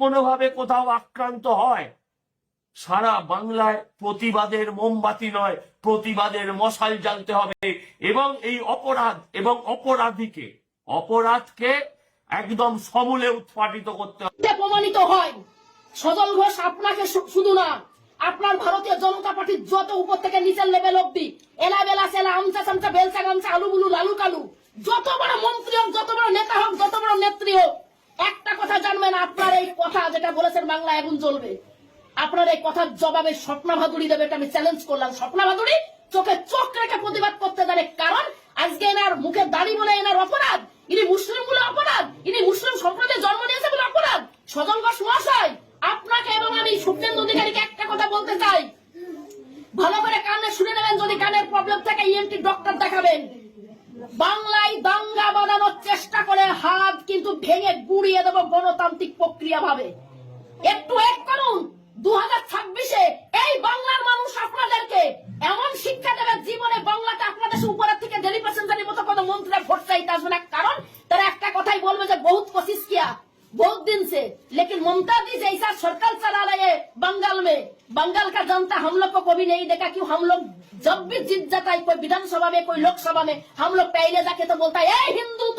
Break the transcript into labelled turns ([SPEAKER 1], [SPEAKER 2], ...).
[SPEAKER 1] কোনোভাবে কোথাও আক্রান্ত হয়, সারা বাংলায় প্রতিবাদের মোমবাতি নয়, প্রতিবাদের মশাল জ্বালতে হবে এবং এই অপরাধ এবং অপরাধকে একদম সমূলে উৎপাটিত করতে হবে।
[SPEAKER 2] প্রমাণিত হয় সজল ঘোষ আপনাকে শুধু না, আপনার ভারতীয় জনতা পার্টির যত উপর থেকে নিচের লেভেল অব্দি এলা বেলা সেলা আমচা চামচা বেলচা গামচা আলু বুলু লালু কালু, যত বড় মন্ত্রী হোক, যত বড় নেতা হোক, যত বড় নেত্রী হোক, একটা কথা জানবেন, আপনার এই কথা যেটা বলেছেন বাংলা আগুন জ্বলবে, আপনার এই কথার জবাবে স্বপ্না ভাদুড়ি দেবে, এটা আমি চ্যালেঞ্জ করলাম। স্বপ্না ভাদুড়ি চোখে চোখ রেখে প্রতিবাদ করতে জানে, কারণ আজকে এনার মুখে দাড়ি বলে এনার অপরাধ, ইনি মুসলিম বলে অপরাধ, ইনি মুসলিম সম্প্রদায়ে জন্ম নিয়েছে বলে অপরাধ। সজল ঘোষ মহাশয়, আপনাকে এবং আমি শুভেন্দু অধিকারীকে একটা কথা বলতে চাই, ভালো করে কানে শুনে নেবেন, যদি কানের প্রবলেম থাকে ইএনটি ডক্টর দেখাবেন। বাংলায় দাঙ্গা বাঁধানোর চেষ্টা করে হাত কিন্তু ভেঙে গুড়িয়ে দেবো গণতান্ত্রিক প্রক্রিয়া ভাবে। একটু এক করুন, 2026-এ এই বাংলার মানুষ আপনাদেরকে এমন শিক্ষা দেবে, জীবনে বাংলাটা আপনাদের উপরের থেকে ডেলি প্যাসেঞ্জারের মতো কোনো মন্ত্রীরা ভোট চাইতে আসবে না, কারণ তারা একটা কথাই বলবে যে বহুত কোशिश किया बहुत दिन से, लेकिन ममता दी जैसा सरकार चला रहे हैं बंगाल में, बंगाल का जनता हम लोग को कभी नहीं देखा। क्यों हम लोग जब भी जीत जाता है कोई विधानसभा में कोई लोकसभा में, हम लोग पहले जाके तो बोलता है ए हिंदू तुम